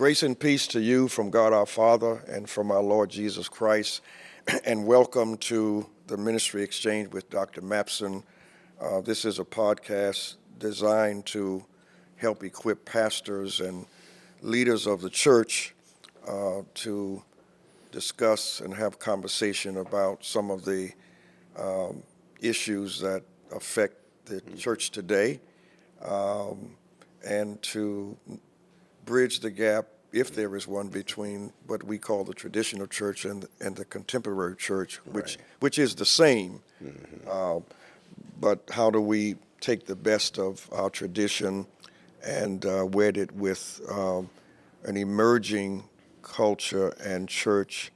Grace and peace to you from God our Father and from our Lord Jesus Christ, and welcome to the Ministry Exchange with Dr. Mapson. This is a podcast designed to help equip pastors and leaders of the church to discuss and have conversation about some of the issues that affect the church today, and to bridge the gap, if there is one, between what we call the traditional church and the contemporary church, which is the same. But how do we take the best of our tradition and wed it with an emerging culture and church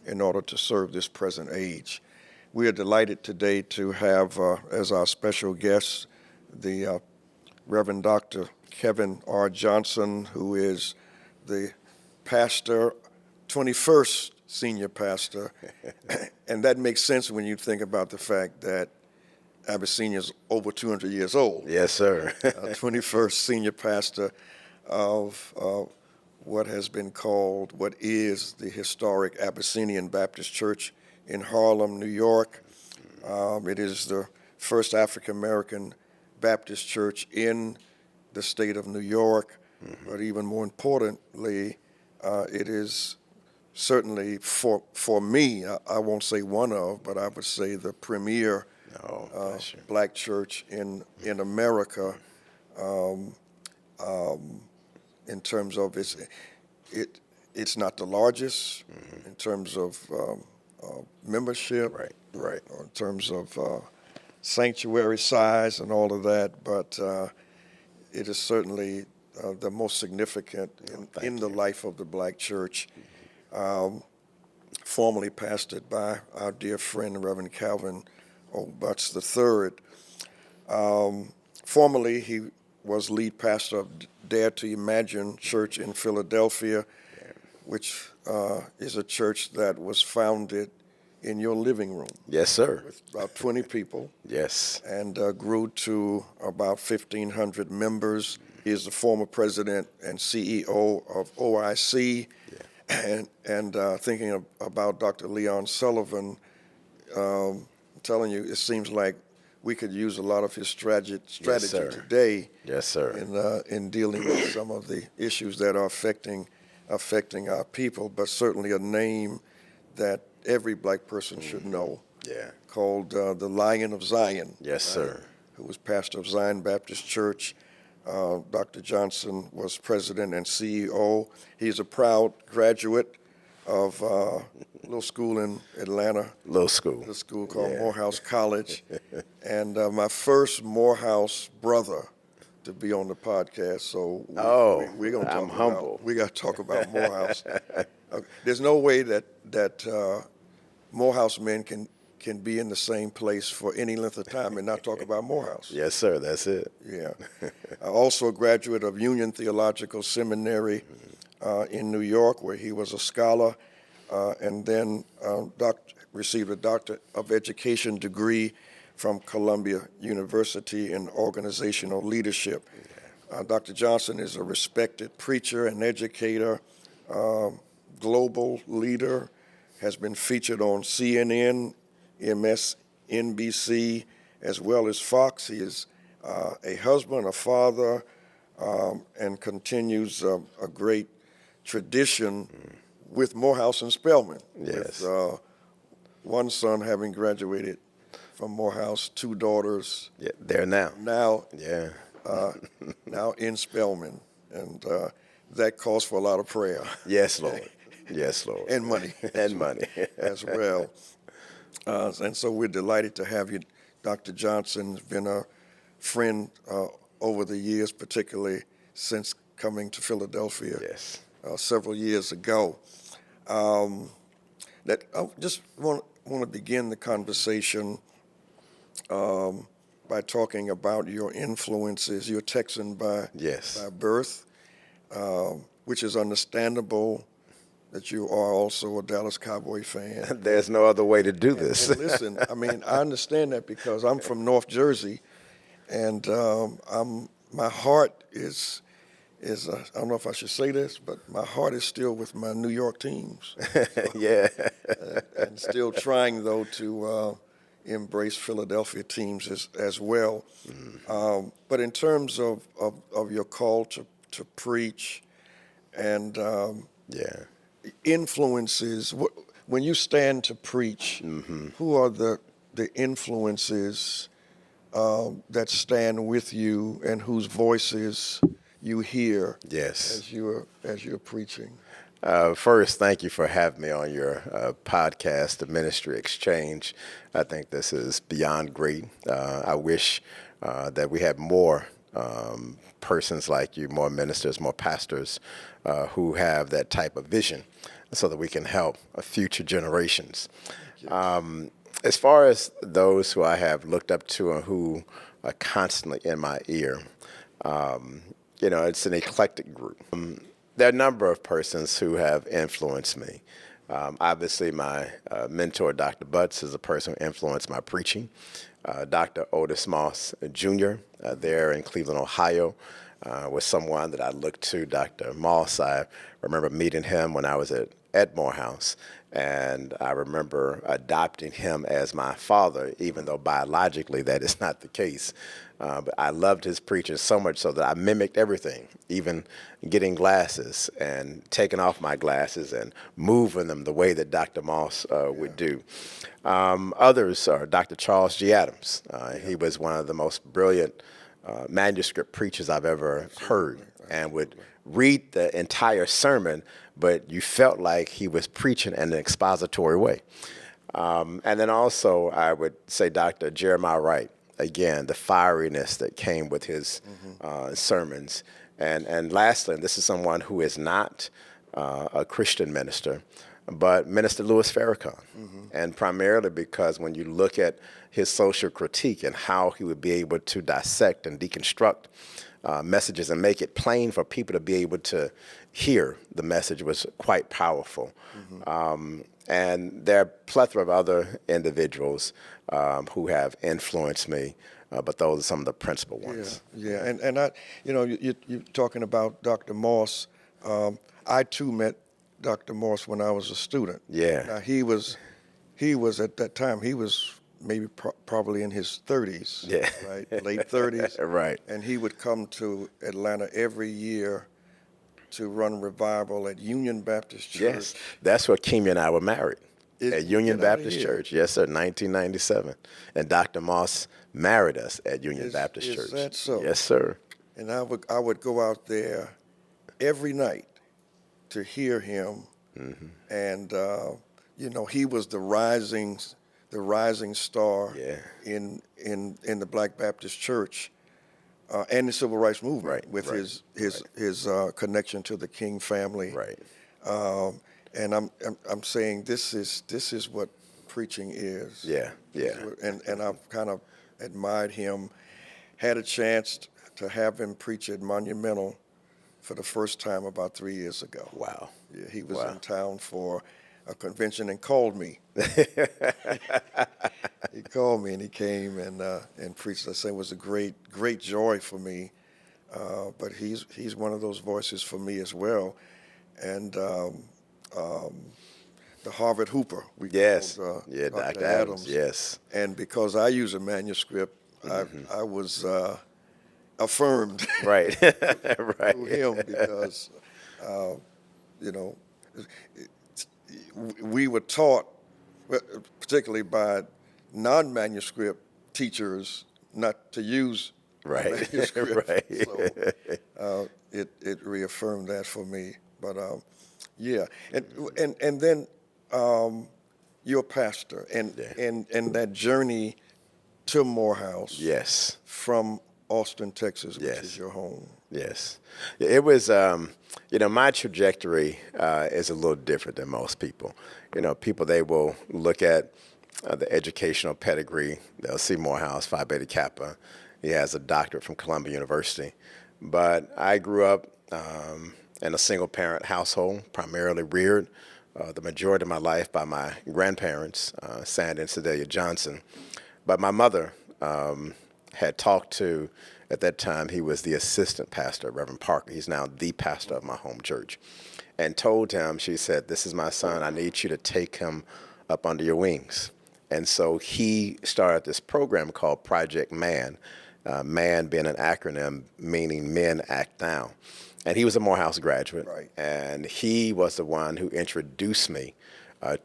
in order to serve this present age? We are delighted today to have as our special guest the Reverend Dr. Kevin R. Johnson, who is the pastor, 21st senior pastor, and that makes sense when you think about the fact that Abyssinia is over 200 years old. Yes, sir. 21st senior pastor of what has been called, what is the historic Abyssinian Baptist Church in Harlem, New York. It is the first African-American Baptist church in the state of New York, but even more importantly, it is certainly for me, I won't say one of, but I would say the premier black church in America, in terms of it's not the largest in terms of membership, right, or in terms of sanctuary size and all of that, but it is certainly the most significant in the life of the black church, formerly pastored by our dear friend, Reverend Calvin O. Butts III. Formerly, he was lead pastor of Dare to Imagine Church in Philadelphia, which is a church that was founded in your living room. Yes, sir. With about 20 people. Yes. And grew to about 1,500 members. He is the former president and CEO of OIC. Yeah. And thinking about Dr. Leon Sullivan, I'm telling you, it seems like we could use a lot of his strategy today. Yes, sir. In dealing with some of the issues that are affecting our people, but certainly a name that every black person should know. Yeah. Called the Lion of Zion. Yes, sir. Who was pastor of Zion Baptist Church. Dr. Johnson was president and CEO. He's a proud graduate of a little school in Atlanta. Little school. A school called Morehouse College. And my first Morehouse brother to be on the podcast. So we're going to talk I'm humble. We got to talk about Morehouse. There's no way that Morehouse men can be in the same place for any length of time and not talk about Morehouse. Yes, sir, that's it. Yeah. Also a graduate of Union Theological Seminary in New York, where he was a scholar, and then received a Doctor of Education degree from Columbia University in Organizational Leadership. Dr. Johnson is a respected preacher and educator, global leader, has been featured on CNN, MSNBC, as well as Fox. He is a husband, a father, and continues a great tradition with Morehouse and Spelman. Yes. With one son having graduated from Morehouse, two daughters. Yeah, there now. Now in Spelman, and that calls for a lot of prayer. Yes, Lord. Yes, Lord. And money. And money. As well. And so we're delighted to have you. Dr. Johnson's been a friend over the years, particularly since coming to Philadelphia several years ago. That I just want to begin the conversation by talking about your influences. You're Texan by birth, which is understandable. That you are also a Dallas Cowboy fan. There's no other way to do this. And listen, I mean, I understand that because I'm from North Jersey, and my heart is is I don't know if I should say this, but my heart is still with my New York teams. Yeah. And still trying, though, to embrace Philadelphia teams as well. But in terms of your call to preach and Yeah. influences, when you stand to preach, who are the influences that stand with you and whose voices you hear Yes. as you're preaching? First, thank you for having me on your podcast, The Ministry Exchange. I think this is beyond great. I wish that we had more persons like you, more ministers, more pastors who have that type of vision so that we can help future generations. As far as those who I have looked up to and who are constantly in my ear, it's an eclectic group. There are a number of persons who have influenced me. Obviously, my mentor, Dr. Butts, is a person who influenced my preaching. Dr. Otis Moss Jr. There in Cleveland, Ohio, was someone that I looked to. Dr. Moss, I remember meeting him when I was at Morehouse, and I remember adopting him as my father, even though biologically that is not the case. But I loved his preaching so much so that I mimicked everything, even getting glasses and taking off my glasses and moving them the way that Dr. Moss would do. Others are Dr. Charles G. Adams. He was one of the most brilliant manuscript preachers I've ever heard, and would read the entire sermon, but you felt like he was preaching in an expository way. And then also I would say Dr. Jeremiah Wright. Again, the fieriness that came with his sermons. And lastly, and this is someone who is not a Christian minister, but Minister Louis Farrakhan. And primarily because when you look at his social critique and how he would be able to dissect and deconstruct messages and make it plain for people to be able to hear the message was quite powerful. And there are a plethora of other individuals who have influenced me, but those are some of the principal ones. Yeah. And I, you're talking about Dr. Moss. I too met Dr. Moss when I was a student. Yeah. Now he was at that time, he was maybe probably in his 30s. Yeah. Right, late 30s. Right. And he would come to Atlanta every year to run revival at Union Baptist Church. Yes, that's where Kimi and I were married, at Union Baptist Church. Yes, sir, 1997. And Dr. Moss married us at Union Baptist Church. Is that so? Yes, sir. And I would go out there every night to hear him, and he was the rising star in the Black Baptist Church. And the Civil Rights Movement, with his connection to the King family. Right. And I'm saying this is what preaching is. Yeah. And I've kind of admired him. Had a chance to have him preach at Monumental for the first time about 3 years ago. Wow. Yeah, he was in town for a convention and called me. He called me and he came and preached. I say it was a great joy for me. But he's one of those voices for me as well. And the Harvard Hooper. Called, Dr. Adams. Yes. And because I use a manuscript, I was affirmed right. through him because we were taught, particularly by non-manuscript teachers, not to use manuscript. Right. So it reaffirmed that for me. But and then you're a pastor, and that journey to Morehouse. Yes. From Austin, Texas, which is your home. Yes. It was, my trajectory is a little different than most people. People, they will look at the educational pedigree. They'll see Morehouse, Phi Beta Kappa. He has a doctorate from Columbia University. But I grew up in a single-parent household, primarily reared the majority of my life by my grandparents, Sandy and Sedalia Johnson. But my mother had talked to At that time, he was the assistant pastor, Reverend Parker. He's now the pastor of my home church. And told him, she said, "This is my son. I need you to take him up under your wings." And so he started this program called Project Man, MAN being an acronym meaning Men Act Now. And he was a Morehouse graduate. Right. And he was the one who introduced me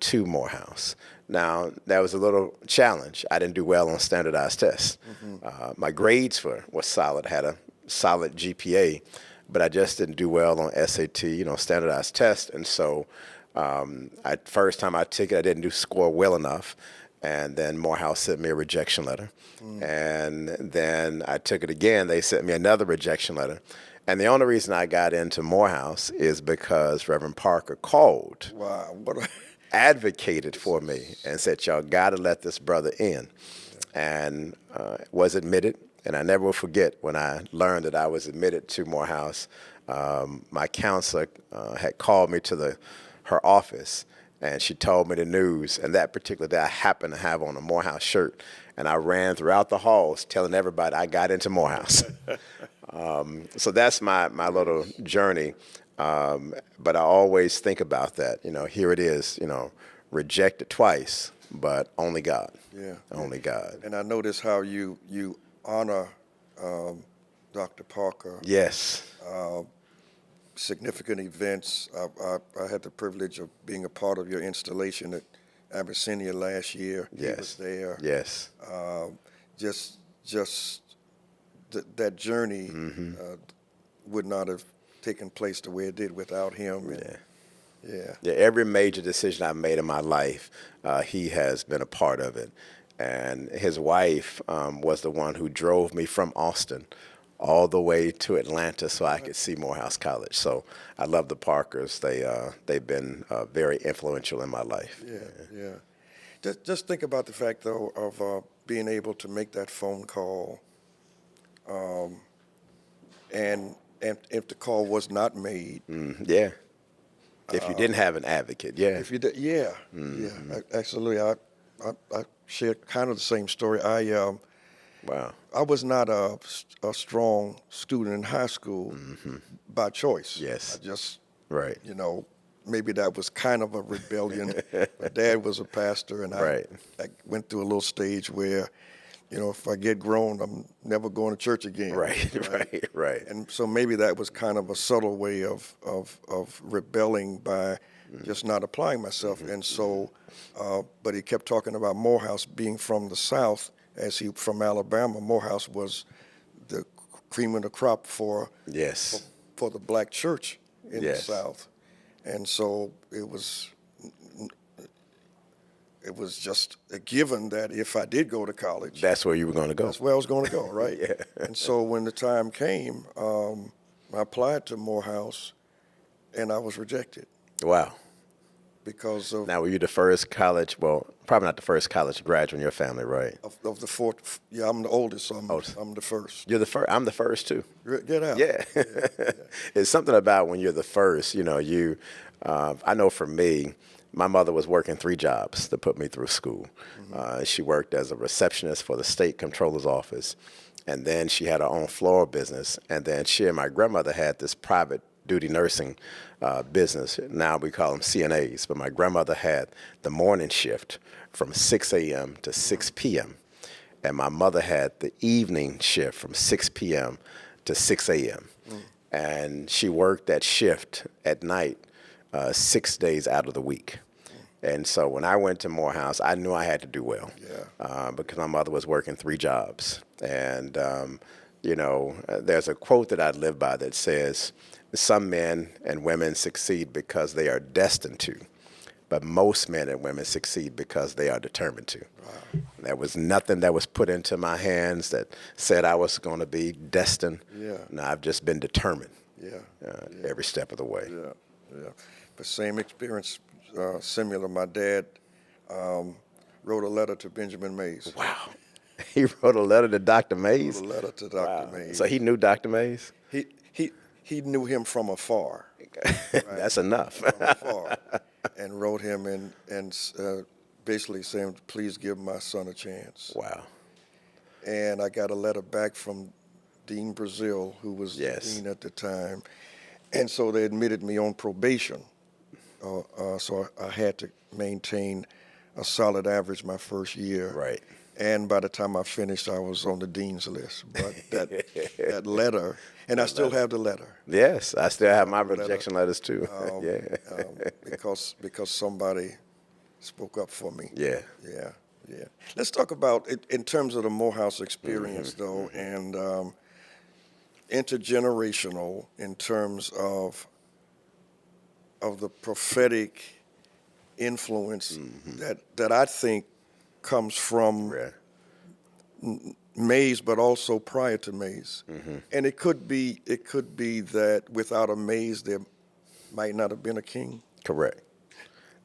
to Morehouse. Now, that was a little challenge. I didn't do well on standardized tests. My grades were solid, had a solid GPA, but I just didn't do well on SAT, standardized tests. And so first time I took it, I didn't score well enough. And then Morehouse sent me a rejection letter. And then I took it again. They sent me another rejection letter. And the only reason I got into Morehouse is because Reverend Parker called, Wow. advocated for me, and said, "Y'all got to let this brother in." And was admitted. And I never will forget when I learned that I was admitted to Morehouse. My counselor had called me to her office, and she told me the news. And that particular day, I happened to have on a Morehouse shirt, and I ran throughout the halls telling everybody I got into Morehouse. So that's my little journey. But I always think about that. Here it is, rejected twice, but only God. Yeah. Only God. And I notice how you honor Dr. Parker. Yes. Significant events. I had the privilege of being a part of your installation at Abyssinian last year. Yes. He was there. Yes. Just that journey would not have taken place the way it did without him. And, Yeah, every major decision I've made in my life, he has been a part of it. And his wife was the one who drove me from Austin all the way to Atlanta so I could see Morehouse College. So I love the Parkers. They've been very influential in my life. Yeah. Just think about the fact, though, of being able to make that phone call, and if the call was not made. Yeah. If you didn't have an advocate, yeah. If you did, yeah. Absolutely. I share kind of the same story. Wow. I was not a strong student in high school by choice. Yes. I just, Right. maybe that was kind of a rebellion. My dad was a pastor, and I went through a little stage where, if I get grown, I'm never going to church again. Right. And so maybe that was kind of a subtle way of rebelling by just not applying myself. And so, but he kept talking about Morehouse being from the South. As he from Alabama, Morehouse was the cream of the crop for the black church in the South, and so it was just a given that if I did go to college, that's where you were going to go. That's where I was going to go, right? Yeah. And so when the time came, I applied to Morehouse, and I was rejected. Wow. Because of Now, were you the first college? Well, probably not the first college graduate in your family, right? of the fourth. Yeah, I'm the oldest, so I'm the first. You're the first. I'm the first too. Get out. Yeah. It's something about when you're the first. I know for me, my mother was working 3 jobs to put me through school. She worked as a receptionist for the state comptroller's office, and then she had her own floral business, and then she and my grandmother had this private duty nursing business. Now we call them CNAs, but my grandmother had the morning shift from 6 a.m. to 6 p.m. And my mother had the evening shift from 6 p.m. to 6 a.m. And she worked that shift at night 6 days out of the week. And so when I went to Morehouse, I knew I had to do well because my mother was working 3 jobs. And, there's a quote that I live by that says, "Some men and women succeed because they are destined to, but most men and women succeed because they are determined to." Wow. There was nothing that was put into my hands that said I was going to be destined. No, I've just been determined every step of the way. The same experience, similar. My dad wrote a letter to Benjamin Mays. Wow. He wrote a letter to Dr. Mays? Wrote a letter to Dr. Mays. So he knew Dr. Mays? He knew him from afar. Right? That's enough. From afar. And wrote him and basically saying, "Please give my son a chance." Wow. And I got a letter back from Dean Brazil, who was the Yes. dean at the time. And so they admitted me on probation. So I had to maintain a solid average my first year. Right. And by the time I finished, I was on the dean's list. But that letter, and I still have the letter. Yes, I still have my letter. rejection letters too. Yeah. Because somebody spoke up for me. Yeah. Yeah, yeah. Let's talk about it in terms of the Morehouse experience, though, and intergenerational in terms of the prophetic influence that I think comes from Yeah. Mays, but also prior to Mays. And it could be that without a Mays, there might not have been a king. Correct.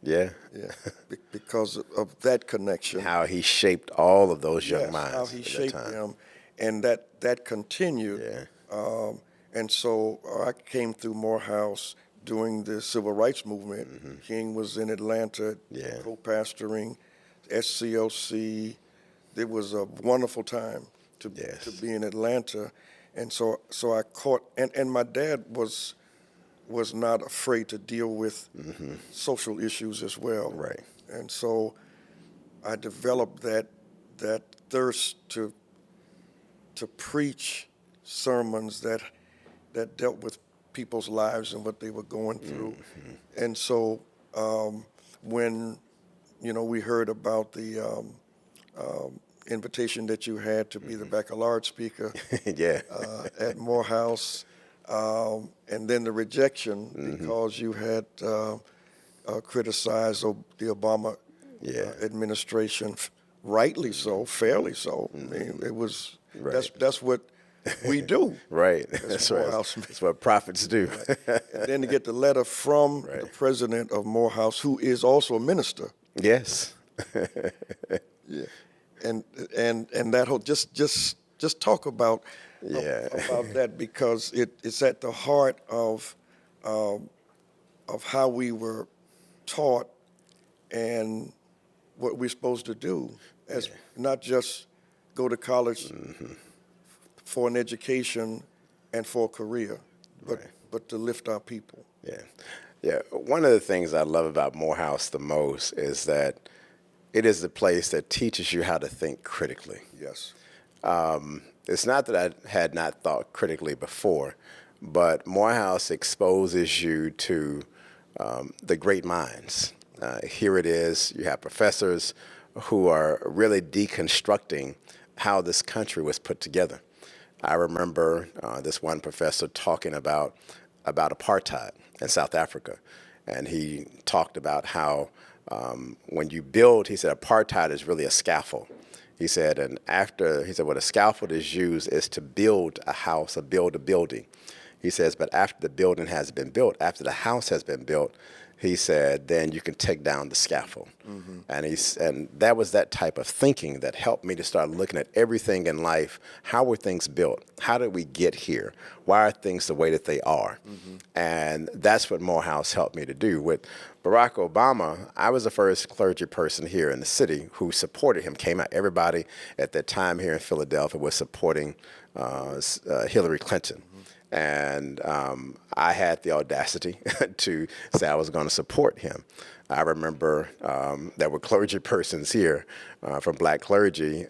Yeah. Yeah, because of that connection. How he shaped all of those young Yes, minds. how he at shaped that time. them, and that continued. Yeah. And so I came through Morehouse during the civil rights movement. King was in Atlanta, Yeah. co-pastoring, SCLC. It was a wonderful time to be in Atlanta, and so I caught. And my dad was not afraid to deal with social issues as well. Right. And so I developed that thirst to preach sermons that dealt with people's lives and what they were going through. And so when we heard about the invitation that you had to be the baccalaureate speaker Yeah. at Morehouse, and then the rejection because you had criticized the Obama administration, rightly so, fairly so. I mean, it was that's what we do. Right. That's right. That's what prophets do. And then to get the letter from the president of Morehouse, who is also a minister. Yes. Yeah. And that whole just talk about that, because it's at the heart of how we were taught and what we're supposed to do, as not just go to college for an education and for a career, but to lift our people. Yeah. Yeah. One of the things I love about Morehouse the most is that it is the place that teaches you how to think critically. Yes. It's not that I had not thought critically before, but Morehouse exposes you to the great minds. Here it is, you have professors who are really deconstructing how this country was put together. I remember this one professor talking about apartheid in South Africa, and he talked about how when you build, he said, apartheid is really a scaffold. He said, what a scaffold is used is to build a house or build a building. He says, but after the building has been built, after the house has been built, he said, then you can take down the scaffold. And that was that type of thinking that helped me to start looking at everything in life. How were things built? How did we get here? Why are things the way that they are? And that's what Morehouse helped me to do. With Barack Obama, I was the first clergy person here in the city who supported him, came out. Everybody at that time here in Philadelphia was supporting Hillary Clinton. And I had the audacity to say I was going to support him. I remember there were clergy persons here from black clergy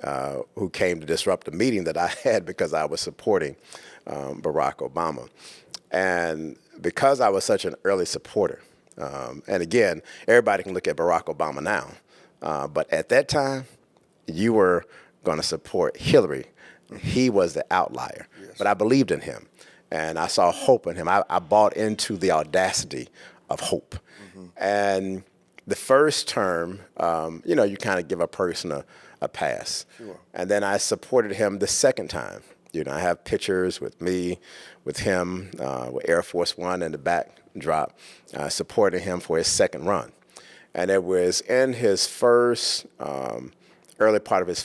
who came to disrupt a meeting that I had because I was supporting Barack Obama. And because I was such an early supporter, and again, everybody can look at Barack Obama now, but at that time, you were going to support Hillary. He was the outlier, but I believed in him. And I saw hope in him. I bought into the audacity of hope. And the first term, you kind of give a person a pass. Sure. And then I supported him the second time. I have pictures with me, with him, with Air Force One in the backdrop, supporting him for his second run. And it was in his first, early part of his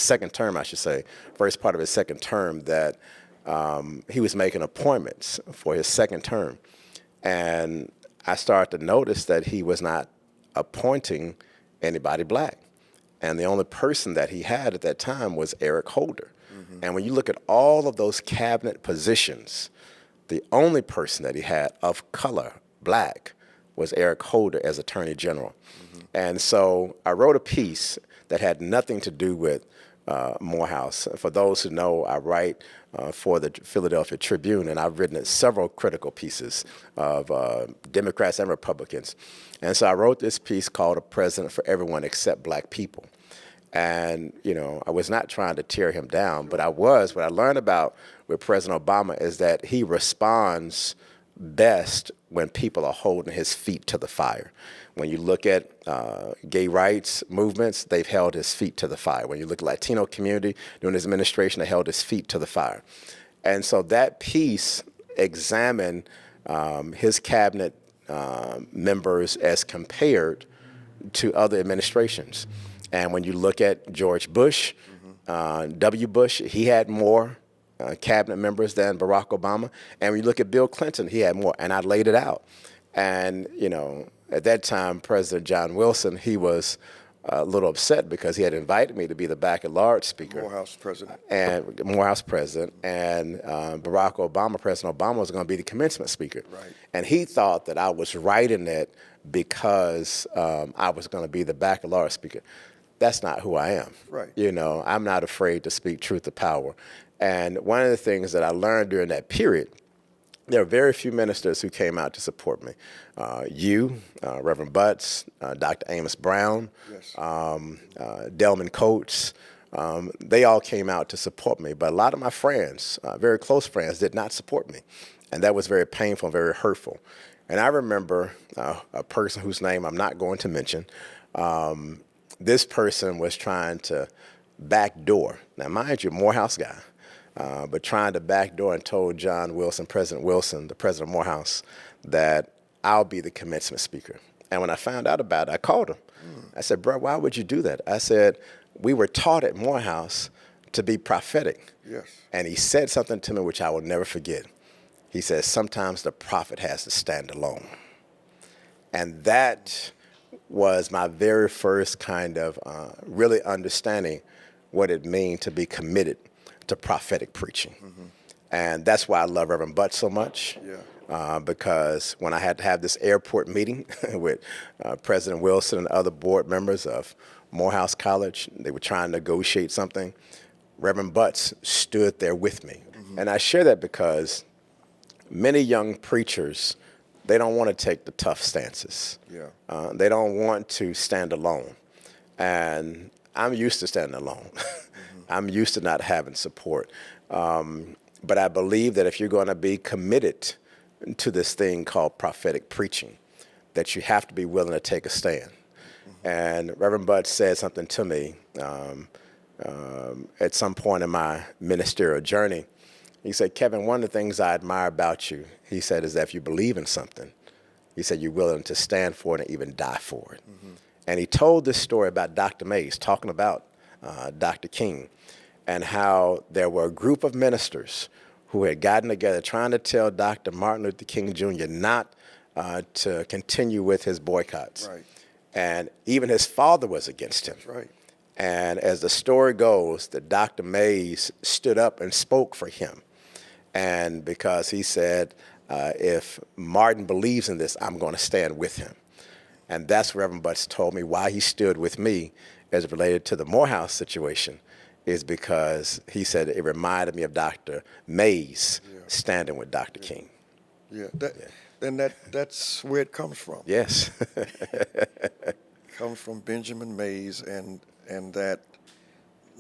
second term, I should say, first part of his second term that he was making appointments for his second term. And I started to notice that he was not appointing anybody black. And the only person that he had at that time was Eric Holder. And when you look at all of those cabinet positions, the only person that he had of color, black, was Eric Holder as Attorney General. And so I wrote a piece that had nothing to do with Morehouse. For those who know, I write for the Philadelphia Tribune, and I've written several critical pieces of Democrats and Republicans. And so I wrote this piece called "A President for Everyone Except Black People." And, you know, I was not trying to tear him down, but what I learned about with President Obama is that he responds best when people are holding his feet to the fire. When you look at gay rights movements, they've held his feet to the fire. When you look at Latino community, during his administration, they held his feet to the fire. And so that piece examined his cabinet members as compared to other administrations. And when you look at George Bush, W. Bush, he had more cabinet members than Barack Obama. And when you look at Bill Clinton, he had more. And I laid it out. And, you know, at that time, President John Wilson, he was a little upset because he had invited me to be the back-at-large speaker. Morehouse president. And Morehouse president. And Barack Obama, President Obama, was going to be the commencement speaker. Right. And he thought that I was writing it because I was going to be the back-at-large speaker. That's not who I am. Right. You know, I'm not afraid to speak truth to power. And one of the things that I learned during that period, there are very few ministers who came out to support me. Reverend Butts, Dr. Amos Brown, Yes. Delman Coates, they all came out to support me. But a lot of my friends, very close friends, did not support me. And that was very painful and very hurtful. And I remember a person whose name I'm not going to mention. This person was trying to backdoor. Now, mind you, Morehouse guy. But trying to backdoor and told John Wilson, President Wilson, the president of Morehouse, that I'll be the commencement speaker. And when I found out about it, I called him. I said, bro, why would you do that? I said, we were taught at Morehouse to be prophetic. Yes. And he said something to me which I will never forget. He says, sometimes the prophet has to stand alone. And that was my very first kind of really understanding what it means to be committed to prophetic preaching. And that's why I love Reverend Butts so much. Yeah. Because when I had to have this airport meeting with President Wilson and other board members of Morehouse College, they were trying to negotiate something. Reverend Butts stood there with me. And I share that because many young preachers, they don't want to take the tough stances. Yeah. They don't want to stand alone. And I'm used to standing alone. I'm used to not having support. But I believe that if you're going to be committed to this thing called prophetic preaching, that you have to be willing to take a stand. And Reverend Butts said something to me at some point in my ministerial journey. He said, Kevin, one of the things I admire about you, he said, is that if you believe in something, he said, you're willing to stand for it and even die for it. And he told this story about Dr. Mays, talking about Dr. King, and how there were a group of ministers who had gotten together trying to tell Dr. Martin Luther King Jr. not to continue with his boycotts. Right. And even his father was against him. That's right. And as the story goes, that Dr. Mays stood up and spoke for him. And because he said, if Martin believes in this, I'm going to stand with him. And that's what Reverend Butts told me why he stood with me as it related to the Morehouse situation, is because he said it reminded me of Dr. Mays standing with Dr. King. Yeah. And that's where it comes from. Yes. Comes from Benjamin Mays and that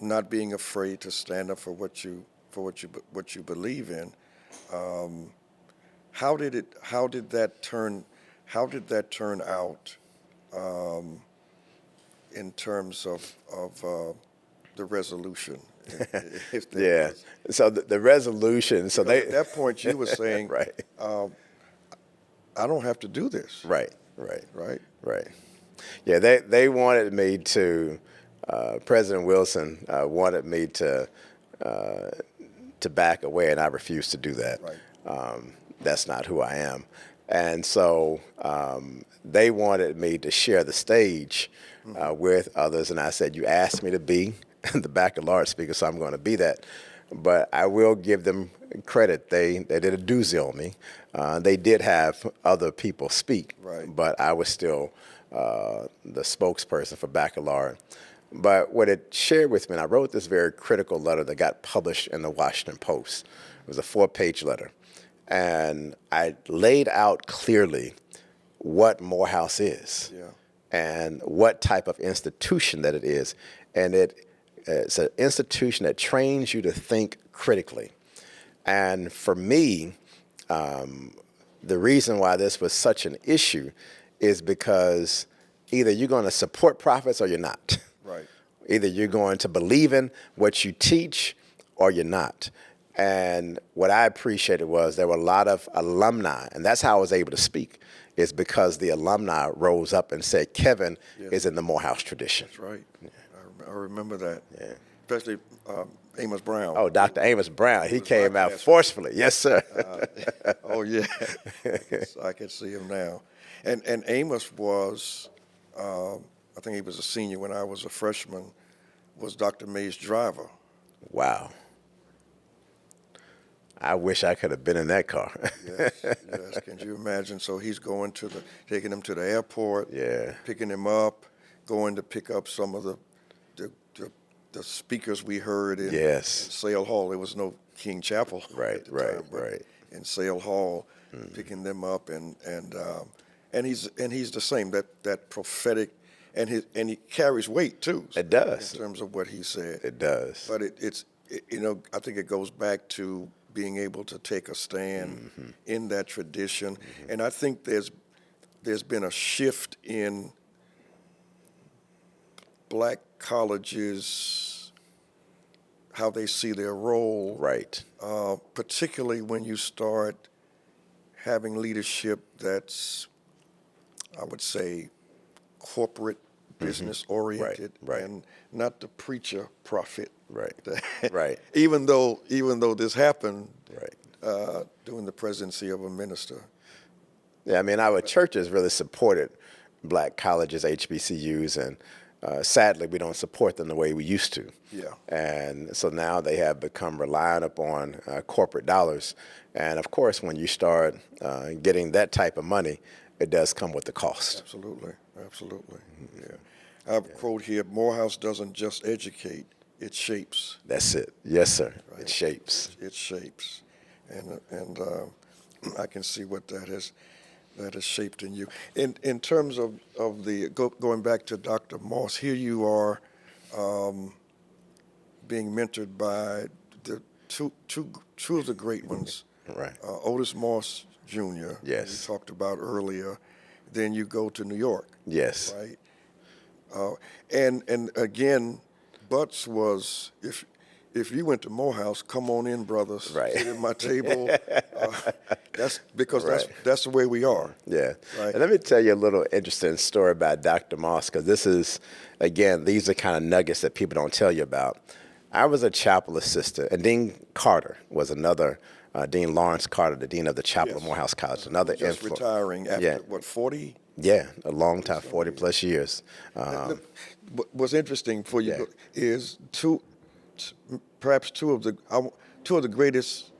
not being afraid to stand up for what you believe in. How did that turn out in terms of the resolution? If there was? So the resolution. So at that point you were saying, right. I don't have to do this. Right. Yeah, they wanted me to. President Wilson wanted me to back away, and I refused to do that. Right. That's not who I am. And so they wanted me to share the stage with others, and I said, you asked me to be the back-at-large speaker, so I'm going to be that. but I will give them credit. They did a doozy on me. They did have other people speak, Right. but I was still the spokesperson for Baccalaureate. But what it shared with me, and I wrote this very critical letter that got published in the Washington Post. It was a 4-page letter. And I laid out clearly what Morehouse is Yeah. and what type of institution that it is. And it's an institution that trains you to think critically. And for me, the reason why this was such an issue is because either you're going to support prophets or you're not. Right. Either you're going to believe in what you teach or you're not. And what I appreciated was there were a lot of alumni, and that's how I was able to speak, is because the alumni rose up and said, Kevin is in the Morehouse tradition. That's right. Yeah. I remember that. Yeah. Especially Amos Brown. Oh, Dr. Amos Brown, he was came my out classmate. forcefully. Yes, sir. Oh yeah, I can see him now. And Amos was, I think he was a senior when I was a freshman, was Dr. May's driver. Wow. I wish I could have been in that car. Yes, yes. Can you imagine? So he's going taking him to the airport, Yeah. picking him up, going to pick up some of the speakers we heard in Sale Hall. There was no King Chapel at the time, but in Sale Hall, picking them up, and he's the same, that prophetic, and he carries weight too. It does. In terms of what he said. It does. But it's I think it goes back to being able to take a stand in that tradition, and I think there's been a shift in black colleges, how they see their role, Right. particularly when you start having leadership that's, I would say, corporate, business oriented, Right. and not the preacher prophet. Right. Right. Even though this happened Right. during the presidency of a minister. Yeah, I mean, our churches really supported black colleges, HBCUs, and sadly, we don't support them the way we used to. Yeah. And so now they have become reliant upon corporate dollars. And of course, when you start getting that type of money, it does come with the cost. Absolutely, absolutely. Yeah. I have a quote here: Morehouse doesn't just educate; it shapes. That's it. Yes, sir. Right. It shapes. It shapes, and I can see what that has shaped in you. In terms of going back to Dr. Moss, here you are, being mentored by the two of the great ones. Right. Otis Moss Jr. Yes. You talked about earlier. Then you go to New York. Yes. Right. And again, Butts was, if you went to Morehouse, come on in, brothers. Right. Sit at my table. That's because Right. that's the way we are. Yeah. Right. And let me tell you a little interesting story about Dr. Moss, because this is, again, these are kind of nuggets that people don't tell you about. I was a chapel assistant, and Dean Carter was another, Dean Lawrence Carter, the dean of the chapel of Yes. Morehouse College, another Just influence. retiring after, Yeah. what, 40? Yeah, a long time, 40 plus years. What's interesting for you Yeah. is perhaps two of the greatest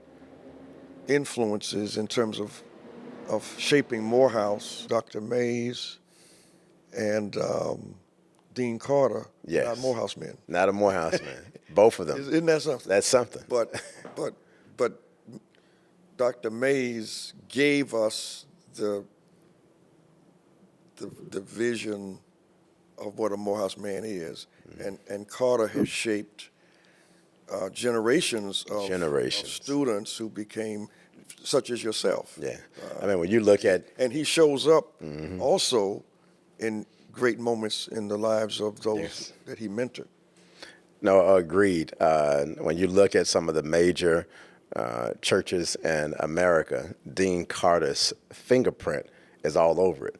influences in terms of shaping Morehouse, Dr. Mays and Dean Carter, Yes. not Morehouse men. Not a Morehouse man. Both of them. Isn't that something? That's something. But Dr. Mays gave us the vision of what a Morehouse man is, and Carter has shaped generations of students who became such as yourself. Yeah. I mean, when you look at, And he shows up also in great moments in the lives of those that he mentored. no, agreed. When you look at some of the major churches in America, Dean Carter's fingerprint is all over it.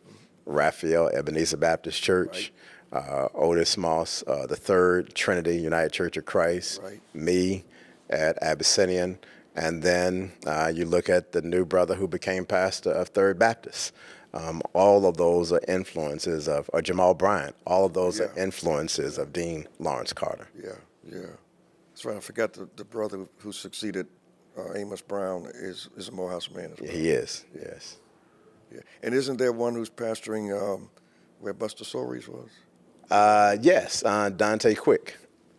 Raphael, Ebenezer Baptist Church, Otis Moss, the Third Trinity United Church of Christ, Right. me at Abyssinian, and then you look at the new brother who became pastor of Third Baptist. All of those are influences of, or Jamal Bryant, all of those are influences of Dean Lawrence Carter. Yeah, yeah. That's right. I forgot the brother who succeeded Amos Brown is a Morehouse man as well. He is, yes. Yeah. And isn't there one who's pastoring where Buster Soaries was? Yes, Dante Quick,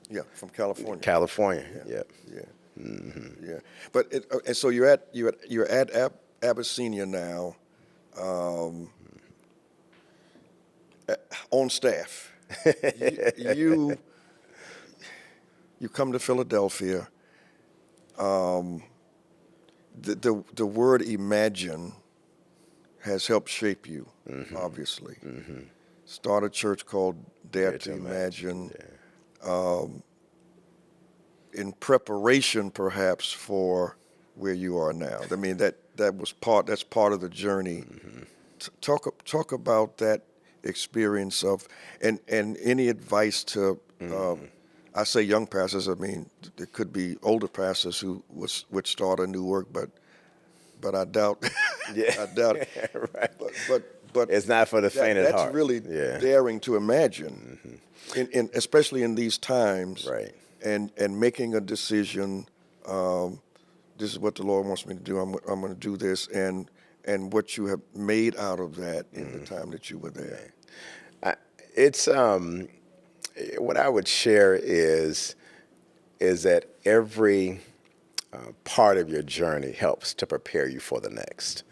Yeah, from California. California. Yep. Yeah. Yeah. But and so you're at Abyssinia now, on staff. you you come to Philadelphia. The word imagine has helped shape you, obviously. Start a church called Dare to Imagine, in preparation perhaps for where you are now. I mean, that's part of the journey. Talk about that experience of, and any advice to, I say young pastors, I mean, there could be older pastors who would start a new work, but I doubt, Yeah. I doubt it. Right. But It's not for the faint of heart. That's really daring to imagine, especially in these times, Right. and making a decision. This is what the Lord wants me to do. I'm going to do this, and what you have made out of that in the time that you were there. It's what I would share is that every part of your journey helps to prepare you for the next.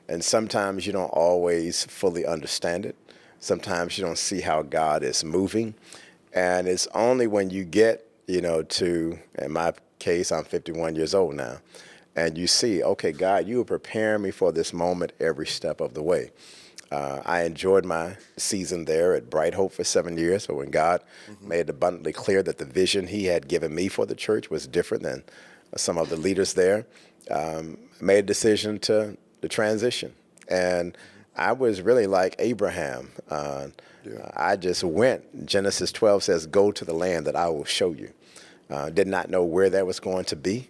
And sometimes you don't always fully understand it. Sometimes you don't see how God is moving. And it's only when you get, to, in my case, I'm 51 years old now, and you see, okay, God, you were preparing me for this moment every step of the way. I enjoyed my season there at Bright Hope for 7 years, but when God made it abundantly clear that the vision he had given me for the church was different than some of the leaders there, made a decision to transition. And I was really like Abraham. I just went. Genesis 12 says, go to the land that I will show you. Did not know where that was going to be.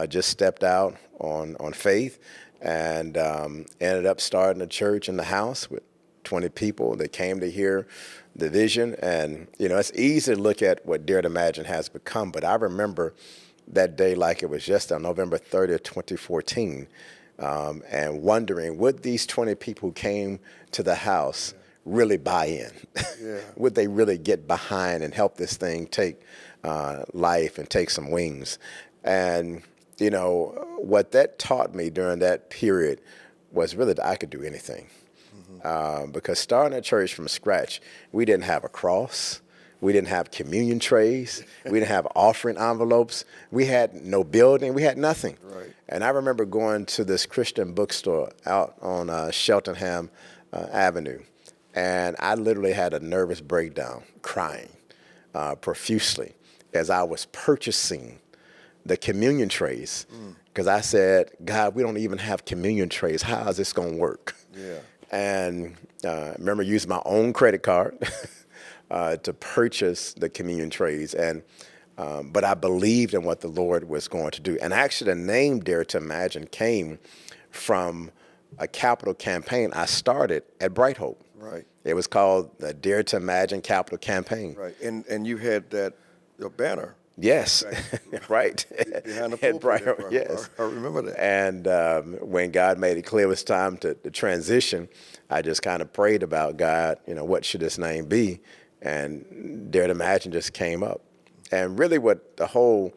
Just stepped out on faith, and ended up starting a church in the house with 20 people that came to hear the vision. And, it's easy to look at what Dare to Imagine has become, but I remember that day like it was just on November 30th, 2014, and wondering, would these 20 people who came to the house really buy in? Would they really get behind and help this thing take life and take some wings? And, what that taught me during that period was really that I could do anything. Because starting a church from scratch, we didn't have a cross. We didn't have communion trays. We didn't have offering envelopes. We had no building. We had nothing. Right. And I remember going to this Christian bookstore out on Cheltenham Avenue, and I literally had a nervous breakdown, crying profusely as I was purchasing the communion trays, because I said, God, we don't even have communion trays. How is this going to work? And I remember using my own credit card to purchase the communion trays. And but I believed in what the Lord was going to do. And actually, the name Dare to Imagine came from a capital campaign I started at Bright Hope. Right. It was called the Dare to Imagine Capital Campaign. Right. And you had your banner. Yes, right. Behind the At Bright pulpit. Hope, yes. I remember that. And when God made it clear it was time to transition, I just kind of prayed about, God, what should this name be? And Dare to Imagine just came up. And really what the whole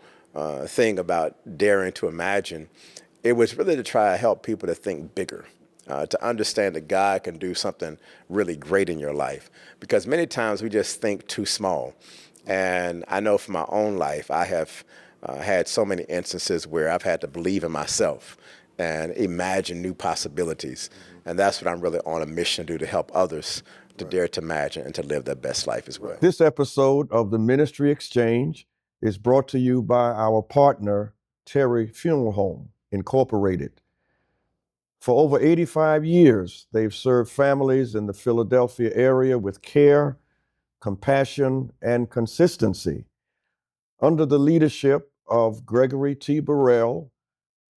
thing about daring to imagine, it was really to try to help people to think bigger, to understand that God can do something really great in your life. Because many times we just think too small. And I know from my own life, I have had so many instances where I've had to believe in myself and imagine new possibilities. And that's what I'm really on a mission to do, to help others to dare to imagine and to live their best life as well. This episode of the Ministry Exchange is brought to you by our partner, Terry Funeral Home, Incorporated. For over 85 years, they've served families in the Philadelphia area with care, compassion, and consistency. Under the leadership of Gregory T. Burrell,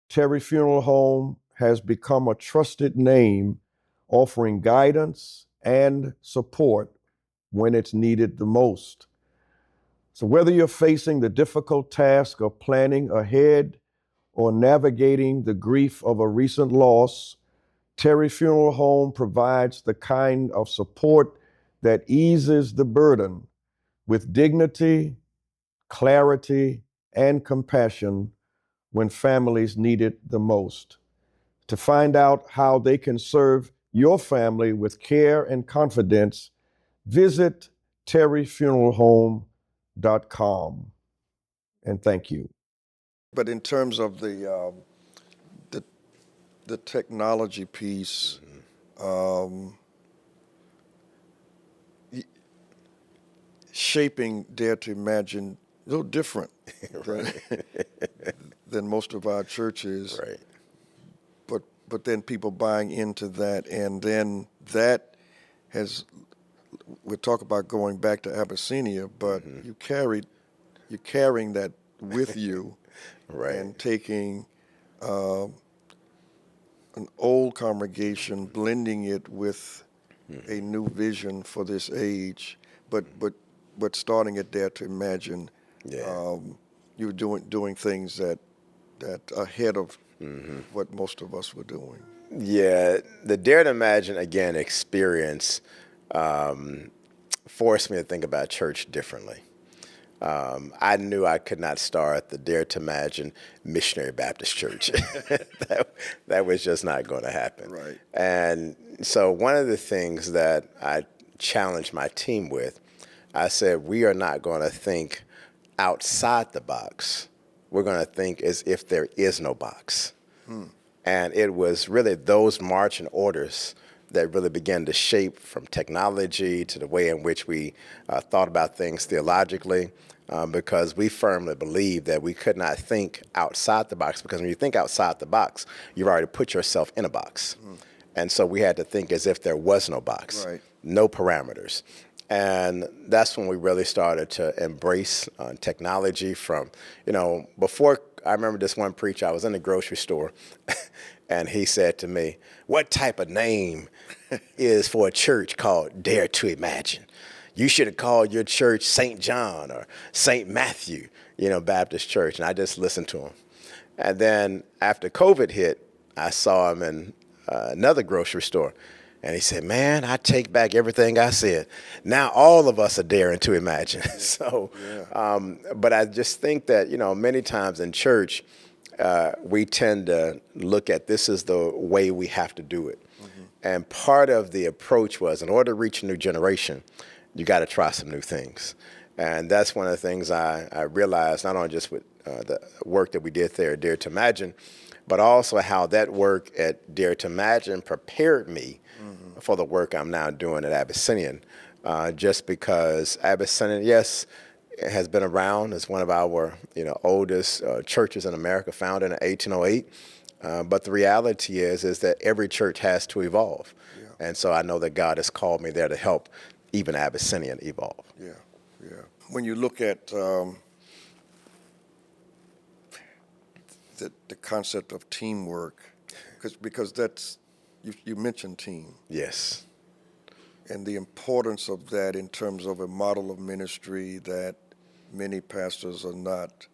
Terry Funeral Home has become a trusted name, offering guidance and support when it's needed the most. So whether you're facing the difficult task of planning ahead or navigating the grief of a recent loss, Terry Funeral Home provides the kind of support that eases the burden with dignity, clarity, and compassion when families need it the most. To find out how they can serve your family with care and confidence, visit terryfuneralhome.com. And thank you. But in terms of the technology piece, shaping Dare to Imagine a little different than most of our churches. Right. But then people buying into that, and then that has, we'll talk about going back to Abyssinia, but you're carrying that with you, Right. and taking an old congregation, blending it with a new vision for this age, but starting it Dare to Imagine. Yeah. You were doing things that ahead of what most of us were doing. Yeah, the Dare to Imagine, again, experience forced me to think about church differently. I knew I could not start the Dare to Imagine Missionary Baptist Church. that was just not going to happen. Right. And so one of the things that I challenged my team with, I said, we are not going to think outside the box. We're going to think as if there is no box. And it was really those marching orders that really began to shape from technology to the way in which we thought about things theologically, because we firmly believe that we could not think outside the box, because when you think outside the box, you've already put yourself in a box. And so we had to think as if there was no box, Right. no parameters. And that's when we really started to embrace technology from, before. I remember this one preacher, I was in the grocery store, and he said to me, what type of name is for a church called Dare to Imagine? You should have called your church St. John or St. Matthew, Baptist Church. And I just listened to him. And then after COVID hit, I saw him in another grocery store. And he said, man, I take back everything I said. Now all of us are daring to imagine. But I just think that, many times in church, we tend to look at this as the way we have to do it. And part of the approach was, in order to reach a new generation, you got to try some new things. And that's one of the things I realized, not only just with the work that we did there at Dare to Imagine, but also how that work at Dare to Imagine prepared me for the work I'm now doing at Abyssinian, just because Abyssinian, yes, it has been around. It's one of our oldest churches in America, founded in 1808. But the reality is that every church has to evolve. Yeah. And so I know that God has called me there to help even Abyssinian evolve. Yeah. When you look at the concept of teamwork, because that's, you mentioned team. Yes. And the importance of that in terms of a model of ministry that many pastors are not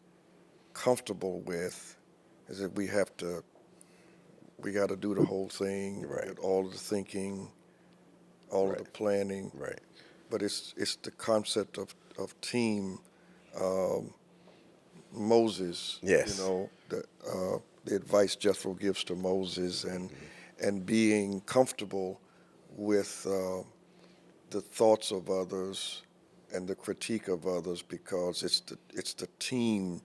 comfortable with, is that we got to do the whole thing, Right. all of the thinking, all of the planning. Right. But it's the concept of team. Moses, Yes. the advice Jethro gives to Moses, and being comfortable with the thoughts of others and the critique of others, because it's the team